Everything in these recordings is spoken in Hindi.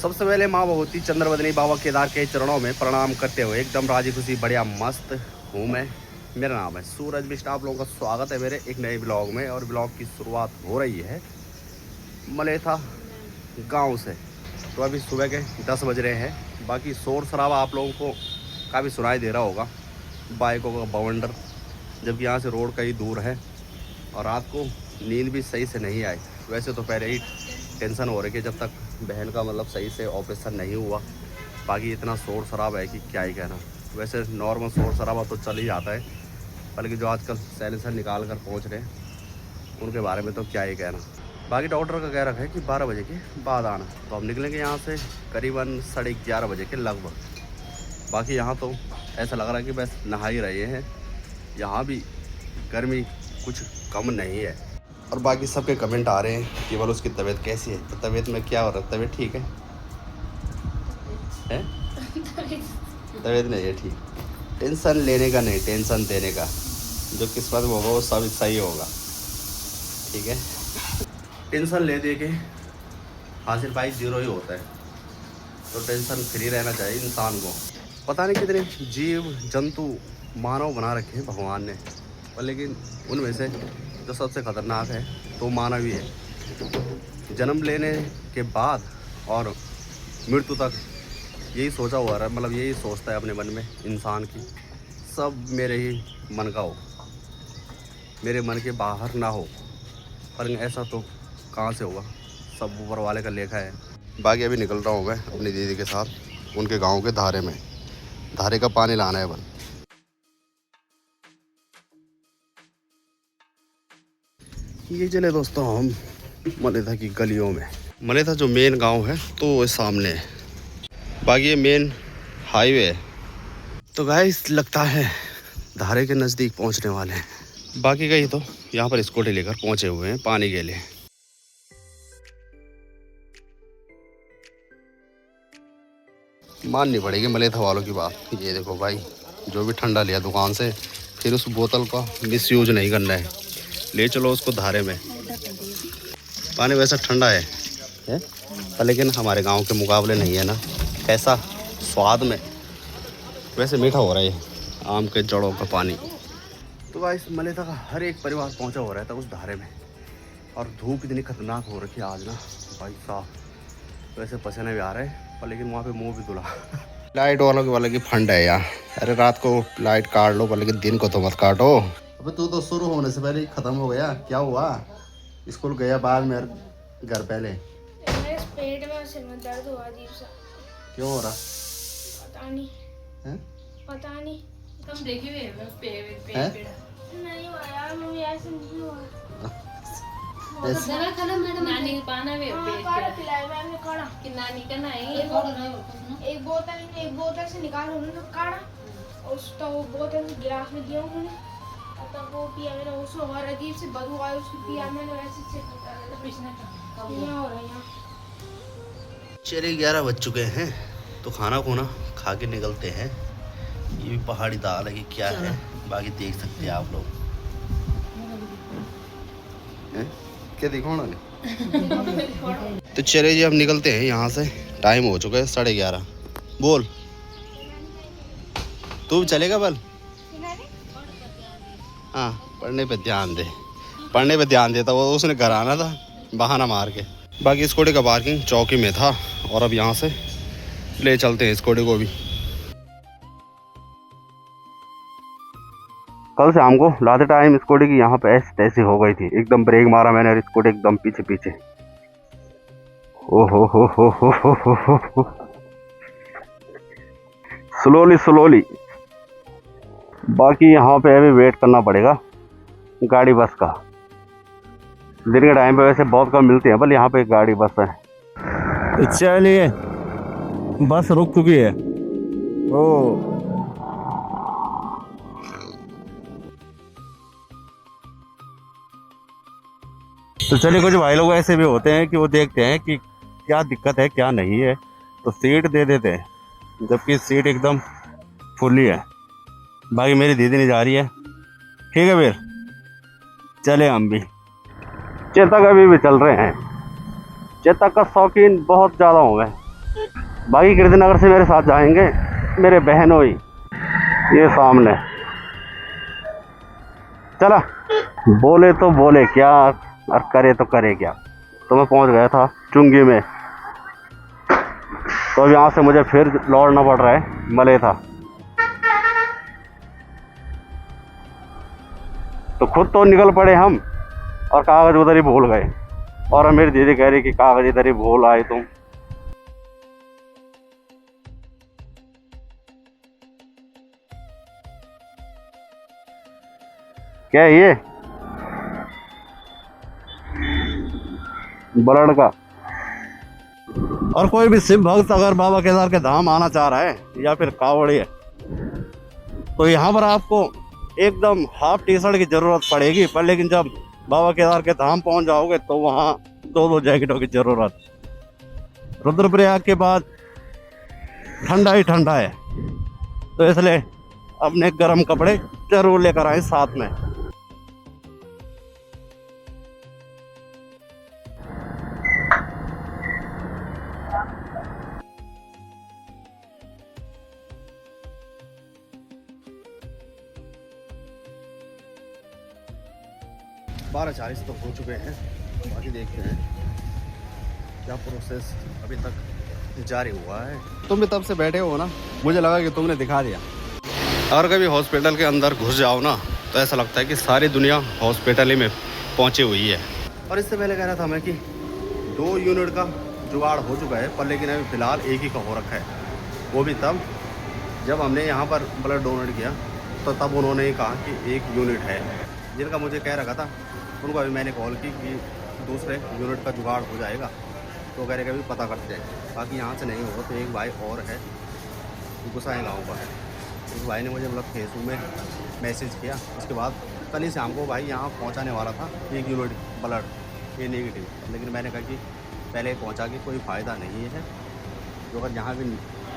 सबसे पहले माँ भगवती चंद्रवदनी बाबा केदार के चरणों में प्रणाम करते हुए एकदम राजी खुशी बढ़िया मस्त हूँ मैं। मेरा नाम है सूरज बिष्ट। आप लोगों का स्वागत है मेरे एक नए ब्लॉग में। और ब्लॉग की शुरुआत हो रही है मलेथा गांव से। तो अभी सुबह के 10 बज रहे हैं। बाकी शोर शराबा आप लोगों को काफ़ी सुनाई दे रहा होगा, बाइकों का बवंडर, जबकि यहाँ से रोड कई दूर है और रात को नींद भी सही से नहीं आई। वैसे तो पहले ही टेंशन हो रही कि जब तक बहन का मतलब सही से ऑपरेशन नहीं हुआ। बाकी इतना शोर शराबा है कि क्या ही कहना। वैसे नॉर्मल शोर शराबा तो चल ही जाता है, बल्कि जो आजकल साइलेंसर निकाल कर पहुँच रहे हैं उनके बारे में तो क्या ही कहना। बाकी डॉक्टर का कह रखा है कि 12 बजे के बाद आना। तो हम निकलेंगे यहाँ से करीबन 11:30 बजे के लगभग। बाकी यहाँ तो ऐसा लग रहा है कि बस नहा ही रहे हैं। यहाँ भी गर्मी कुछ कम नहीं है। और बाकी सबके कमेंट आ रहे हैं कि बोलो उसकी तबीयत कैसी है। तो तबीयत में क्या हो रहा है? तबीयत ठीक है? तबीयत नहीं है ठीक। टेंशन लेने का नहीं, टेंशन देने का। जो किस्मत में होगा वो सब सही होगा, ठीक है। टेंशन ले दे के हासिल पाई जीरो ही होता है। तो टेंशन फ्री रहना चाहिए इंसान को। पता नहीं कितने जीव जंतु मानव बना रखे हैं भगवान ने, पर लेकिन उनमें से जो सबसे ख़तरनाक है तो मानव ही है। जन्म लेने के बाद और मृत्यु तक यही सोचा हुआ है, मतलब यही सोचता है अपने मन में इंसान की सब मेरे ही मन का हो, मेरे मन के बाहर ना हो। पर ऐसा तो कहाँ से होगा, सब ऊपर वाले का लेखा है। बाकी अभी निकल रहा हूँ मैं अपनी दीदी के साथ उनके गांव के धारे में। धारे का पानी लाना है बन। ये चले दोस्तों हम मलेथा की गलियों में। मलेथा जो मेन गांव है तो सामने है। बाकी ये मेन हाईवे है। तो गाइस लगता है धारे के नज़दीक पहुंचने वाले हैं। बाकी कहीं तो यहाँ पर स्कूटी लेकर पहुंचे हुए हैं पानी के लिए। माननी पड़ेगी मलेथा वालों की बात। ये देखो भाई, जो भी ठंडा लिया दुकान से, फिर उस बोतल का मिसयूज नहीं करना है। ले चलो उसको धारे में। पानी वैसा ठंडा है पर लेकिन हमारे गांव के मुकाबले नहीं है ना। कैसा स्वाद में वैसे मीठा हो रहा है आम के जड़ों का पानी। तो गाइस मलेथा का हर एक परिवार पहुंचा हो रहा था उस धारे में। और धूप इतनी खतरनाक हो रखी है आज ना भाई साहब। वैसे पसीने भी आ रहे हैं पर लेकिन वहाँ पे मुंह भी धुला। लाइट वालों की फंड है यार। अरे रात को लाइट काट लो पर लेकिन दिन को तो मत काटो। अबे तू तो शुरू होने से पहले ख़त्म हो गया। क्या हुआ? स्कूल गया बाद में घर पहले? मेरे पेट में सिर में दर्द हुआ अजीब सा। क्यों हो रहा? पता नहीं है? पता नहीं। तुम देखे हुए नहीं हुआ यार, मुझे ऐसे नहीं हुआ। दवा खाना मैडम नानी के पाना में पेट काढ़ा पिलाया मैंने काढ़ा कि नानी का नहीं एक बोतल से निकाला उन्होंने काढ़ा और उसका वो बोतल से गिलास में दिया उन्होंने। तब वो पिया मैंने, उसको और अजीब से बदबू आई उसको पिया मैंने। वैसे से हो रहा है। चले 11 बज चुके हैं तो खाना खोना खा के निकलते हैं। ये भी पहाड़ी दाल है कि क्या है, बाकी देख सकते हैं आप लोग। क्या दिखाओ ना। तो चले जी हम निकलते हैं यहाँ से। टाइम हो चुका है 11:30। बोल तू चलेगा बल? हाँ पढ़ने पे ध्यान दे, पढ़ने पे ध्यान देता वो उसने घर आना था बहाना मार के। बाकी स्कूटी का पार्किंग चौकी में था और अब यहाँ से ले चलते हैं स्कूटी को भी। कल शाम को लाते टाइम स्कूटी की यहाँ पे ऐसी तैसी हो गई थी। एकदम ब्रेक मारा मैंने और स्कूटी एकदम पीछे पीछे। हो स्लोली। बाकी यहाँ पे अभी वेट करना पड़ेगा गाड़ी बस का। दिन के टाइम पे वैसे बहुत कम मिलती है, बल यहाँ पे गाड़ी बस है। चलिए बस रुक चुकी है। ओ तो चलिए, कुछ भाई लोग ऐसे भी होते हैं कि वो देखते हैं कि क्या दिक्कत है क्या नहीं है तो सीट दे देते हैं, जबकि सीट एकदम फुली है। बाकी मेरी दीदी नहीं जा रही है। ठीक है फिर चले हम भी। चेतक अभी भी चल रहे हैं। चेतक का शौकीन बहुत ज़्यादा हूँ मैं। बाकी कीर्तिनगर से मेरे साथ जाएंगे मेरे बहनोई, ये सामने। चला, बोले तो बोले क्या और करे तो करे क्या। तो मैं पहुंच गया था चुंगी में, तो अब यहाँ से मुझे फिर लौटना पड़ रहा है मलेथा। तो खुद तो निकल पड़े हम और कागज उधर ही भूल गए, और मेरी दीदी कह रही कि कागज इधर ही भूल आए तुम। क्या है ये? बलड़ का। और कोई भी शिव भक्त अगर बाबा केदार के धाम आना चाह रहा है या फिर कावड़ी है, तो यहाँ पर आपको एकदम हाफ टी शर्ट की जरूरत पड़ेगी, पर लेकिन जब बाबा केदार के धाम पहुंच जाओगे तो वहाँ 2-2 जैकेटों की जरूरत। रुद्रप्रयाग के बाद ठंडा ही ठंडा है, तो इसलिए अपने गर्म कपड़े जरूर लेकर आए साथ में। बारह 40 तो हो चुके हैं। बाकी देखते हैं क्या प्रोसेस अभी तक जारी हुआ है। तुम भी तब से बैठे हो ना, मुझे लगा कि तुमने दिखा दिया। और कभी हॉस्पिटल के अंदर घुस जाओ ना, तो ऐसा लगता है कि सारी दुनिया हॉस्पिटल ही में पहुंची हुई है। और इससे पहले कह रहा था मैं कि 2 यूनिट का जुगाड़ हो चुका है, पर लेकिन अभी फ़िलहाल एक ही का हो रखा है। वो भी तब जब हमने यहाँ पर ब्लड डोनेट किया, तो तब उन्होंने ही कहा कि 1 यूनिट है। जिनका मुझे कह रखा था उनको अभी मैंने कॉल की कि दूसरे यूनिट का जुगाड़ हो जाएगा, तो कह रहे कि अभी पता करते हैं। बाकी यहाँ से नहीं होगा तो एक भाई और है गुसाई गाँव का है, उस भाई ने मुझे मतलब फेसबुक में मैसेज किया। उसके बाद कल ही शाम को भाई यहाँ पहुँचाने वाला था 1 यूनिट ब्लड, ये नेगेटिव। लेकिन मैंने कहा कि पहले पहुँचा के कोई फ़ायदा नहीं है, जो अगर यहाँ भी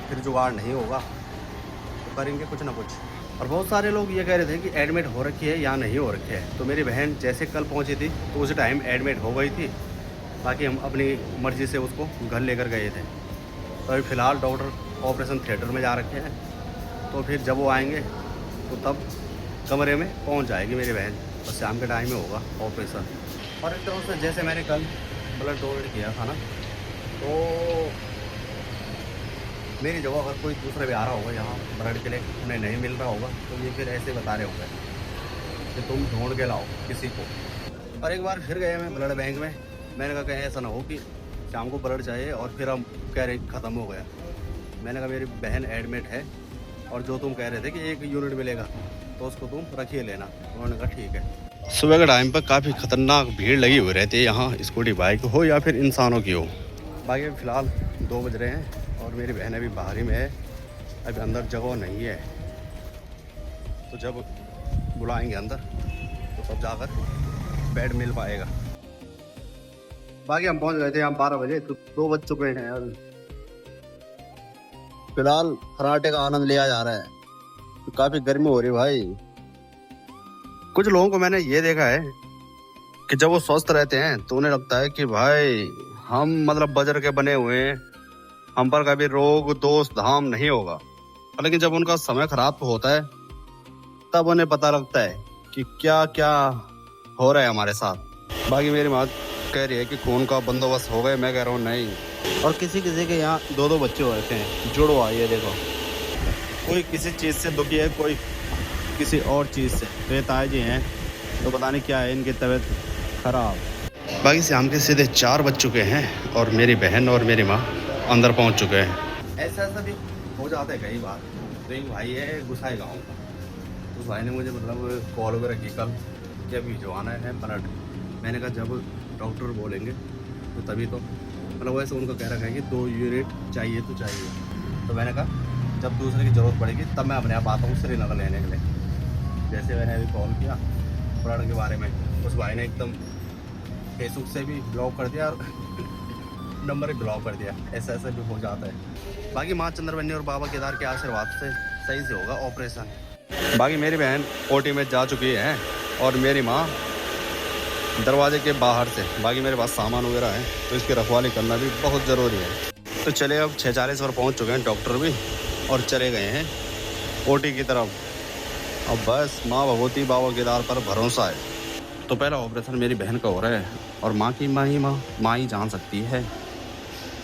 फिर जुगाड़ नहीं होगा तो करेंगे कुछ ना कुछ। और बहुत सारे लोग ये कह रहे थे कि एडमिट हो रखी है या नहीं हो रखी है। तो मेरी बहन जैसे कल पहुंची थी तो उस टाइम एडमिट हो गई थी, बाकी हम अपनी मर्ज़ी से उसको घर लेकर गए थे। तो अभी फ़िलहाल डॉक्टर ऑपरेशन थिएटर में जा रखे हैं, तो फिर जब वो आएंगे तो तब कमरे में पहुंच जाएगी मेरी बहन, और शाम के टाइम में होगा ऑपरेशन। और एक तरह से जैसे मैंने कल ब्लड डोनेट किया था ना, तो मेरी जगह अगर कोई दूसरा भी आ रहा होगा यहाँ ब्लड के लिए, उन्हें नहीं मिल रहा होगा, तो ये फिर ऐसे बता रहे होंगे कि तुम ढूंढ के लाओ किसी को। और एक बार फिर गए मैं ब्लड बैंक में, मैंने कहा कहीं ऐसा ना हो कि शाम को ब्लड चाहिए और फिर हम कह रहे ख़त्म हो गया। मैंने कहा मेरी बहन एडमिट है और जो तुम कह रहे थे कि 1 यूनिट मिलेगा तो उसको तुम रखिए लेना। उन्होंने कहा ठीक है। सुबह के टाइम पर काफ़ी ख़तरनाक भीड़ लगी हुई रहती है यहाँ, स्कूटी बाइक हो या फिर इंसानों की हो। बाकी फ़िलहाल 2 बज रहे हैं और मेरी बहन अभी बाहर ही में है, अभी अंदर जगह नहीं है। तो जब बुलाएंगे अंदर तो तब जाकर बेड मिल पाएगा। बाकी हम पहुंच गए थे यहाँ 12 बजे, तो 2 बज चुके हैं और फिलहाल खराटे का आनंद लिया जा रहा है। तो काफ़ी गर्मी हो रही भाई। कुछ लोगों को मैंने ये देखा है कि जब वो स्वस्थ रहते हैं तो उन्हें लगता है कि भाई हम मतलब वज्र के बने हुए हैं, हम पर कभी रोग दोष धाम नहीं होगा। लेकिन जब उनका समय खराब होता है तब उन्हें पता लगता है कि क्या क्या हो रहा है हमारे साथ। बाकी मेरी माँ कह रही है कि खून का बंदोबस्त हो गए, मैं कह रहा हूँ नहीं। और किसी किसी के यहाँ 2-2 बच्चे हो रखे हैं, जुड़वा। ये देखो, कोई किसी चीज़ से दुखी है, कोई किसी और चीज़ से। तो ये ताए जी हैं, तो पता नहीं क्या है इनकी तबीयत खराब। बाकी शाम के सीधे 4 बज चुके हैं और मेरी बहन और मेरी माँ अंदर पहुंच चुके हैं। ऐसा भी हो जाता है कई बार। तो एक भाई है गुसाई गाँव का, उस भाई ने मुझे मतलब कॉल वगैरह की कल कि अभी भिजवाना है ब्लड। मैंने कहा जब डॉक्टर बोलेंगे तो तभी तो, मतलब वैसे उनको कह रखा है कि 2 यूनिट चाहिए तो चाहिए। तो मैंने कहा जब दूसरे की ज़रूरत पड़ेगी तब मैं अपने आप आता हूँ श्रीनगर लेने के लिए। जैसे मैंने अभी कॉल किया ब्लड के बारे में, उस भाई ने एकदम फेसबुक से भी ब्लॉक कर दिया और नंबर भी ब्लॉक कर दिया। ऐसा ऐसा भी हो जाता है। बाकी माँ चंद्रवनी और बाबा केदार के आशीर्वाद से सही से होगा ऑपरेशन। बाकी मेरी बहन ओटी में जा चुकी है और मेरी माँ दरवाजे के बाहर से। बाकी मेरे पास सामान वगैरह है तो इसकी रखवाली करना भी बहुत ज़रूरी है। तो चले अब 6:40 पर पहुंच चुके हैं, डॉक्टर भी और चले गए हैं ओटी की तरफ। अब बस माँ भगवती बाबा केदार पर भरोसा है। तो पहला ऑपरेशन मेरी बहन का हो रहा है और माँ की माँ ही जान सकती है।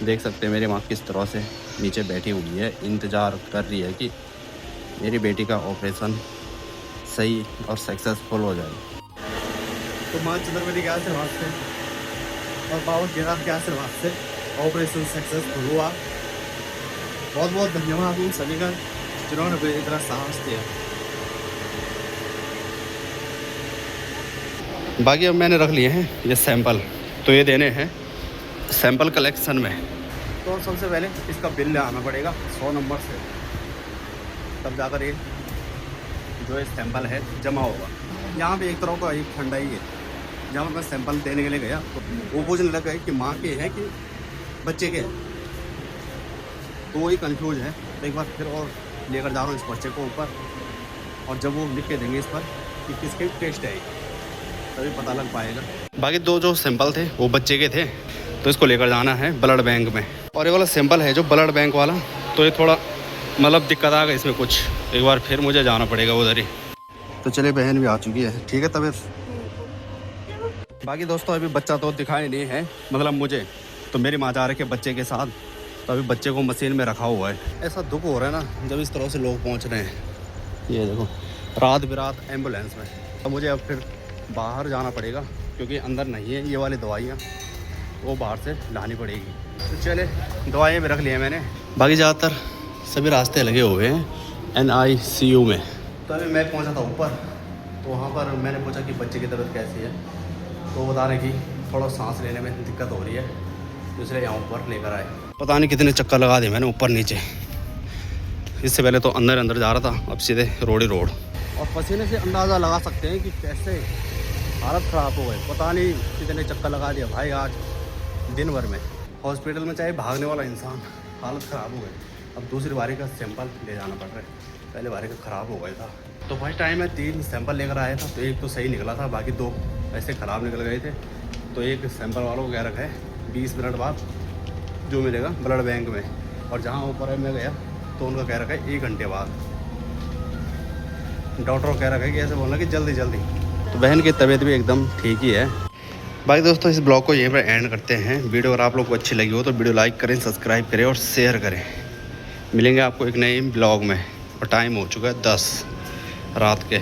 देख सकते हैं मेरी माँ किस तरह से नीचे बैठी हुई है, इंतज़ार कर रही है कि मेरी बेटी का ऑपरेशन सही और सक्सेसफुल हो जाए। तो माँ चंद्रवती के आशीर्वाद से और बाबा केदार के आशीर्वाद से ऑपरेशन सक्सेसफुल हुआ। बहुत बहुत धन्यवाद उन सभी का जिन्होंने मुझे इतना साहस दिया। बाकी अब मैंने रख लिए हैं ये सैंपल, तो ये देने हैं सैंपल कलेक्शन में। तो सबसे पहले इसका बिल ले आना पड़ेगा 100 नंबर से, तब जाकर ये जो इस सैंपल है जमा होगा। यहाँ पे एक तरह का एक ठंडाई है, जहाँ मैं सैंपल देने के लिए गया तो वो पूछने लगा कि माँ के हैं कि बच्चे के, तो वही कंफ्यूज है। तो एक बार फिर और लेकर जा रहा हूँ इस बच्चे को ऊपर, और जब वो लिख के देंगे इस पर कि किसके टेस्ट है तभी पता लग पाएगा। बाकी दो जो सैंपल थे वो बच्चे के थे, तो इसको लेकर जाना है ब्लड बैंक में। और ये वाला सैंपल है जो ब्लड बैंक वाला, तो ये थोड़ा मतलब दिक्कत आ गई इसमें कुछ, एक बार फिर मुझे जाना पड़ेगा उधर ही। तो चलिए बहन भी आ चुकी है, ठीक है तबीयत। बाकी दोस्तों अभी बच्चा तो दिखाई नहीं है, मतलब मुझे तो मेरी माँ जा रही है बच्चे के साथ, तो अभी बच्चे को मशीन में रखा हुआ है। ऐसा दुख हो रहा है ना जब इस तरह से लोग पहुँच रहे हैं। ये देखो रात बिरात एम्बुलेंस में। तो मुझे अब फिर बाहर जाना पड़ेगा क्योंकि अंदर नहीं है ये वाली दवाइयाँ, वो बाहर से लानी पड़ेगी। तो चले दवाइयाँ भी रख ली हैं मैंने। बाकी ज़्यादातर सभी रास्ते लगे हुए हैं NICU में। तो अभी मैं पहुंचा था ऊपर, तो वहाँ पर मैंने पूछा कि बच्चे की तबीयत कैसी है, तो बता रहे कि थोड़ा सांस लेने में दिक्कत हो रही है, तो इसलिए यहाँ ऊपर लेकर आए। पता नहीं कितने चक्कर लगा दिए मैंने ऊपर नीचे। इससे पहले तो अंदर जा रहा था, अब सीधे रोड ही रोड। और पसीने से अंदाज़ा लगा सकते हैं कि कैसे हालत ख़राब हो गई। पता नहीं कितने चक्कर लगा दिया भाई आज दिन भर में। हॉस्पिटल में चाहे भागने वाला इंसान, हालत ख़राब हो गई। अब दूसरी बारी का सैंपल ले जाना पड़ रहा है, पहले बारी का ख़राब हो गया था। तो फर्स्ट टाइम मैं 3 सैंपल लेकर आया था, तो एक तो सही निकला था, बाकी 2 ऐसे ख़राब निकल गए थे। तो एक सैंपल वालों को कह रखा है 20 मिनट बाद जो मिलेगा ब्लड बैंक में, और जहाँ ऊपर मैं गया तो उनका कह रखा है 1 घंटे बाद। डॉक्टर को कह रखा है कि ऐसे बोलना कि जल्दी जल्दी। तो बहन की तबीयत भी एकदम ठीक ही है। बाकी दोस्तों इस ब्लॉग को यहीं पर एंड करते हैं। वीडियो अगर आप लोग को अच्छी लगी हो तो वीडियो लाइक करें, सब्सक्राइब करें और शेयर करें। मिलेंगे आपको एक नए ब्लॉग में, और टाइम हो चुका है 10 रात के।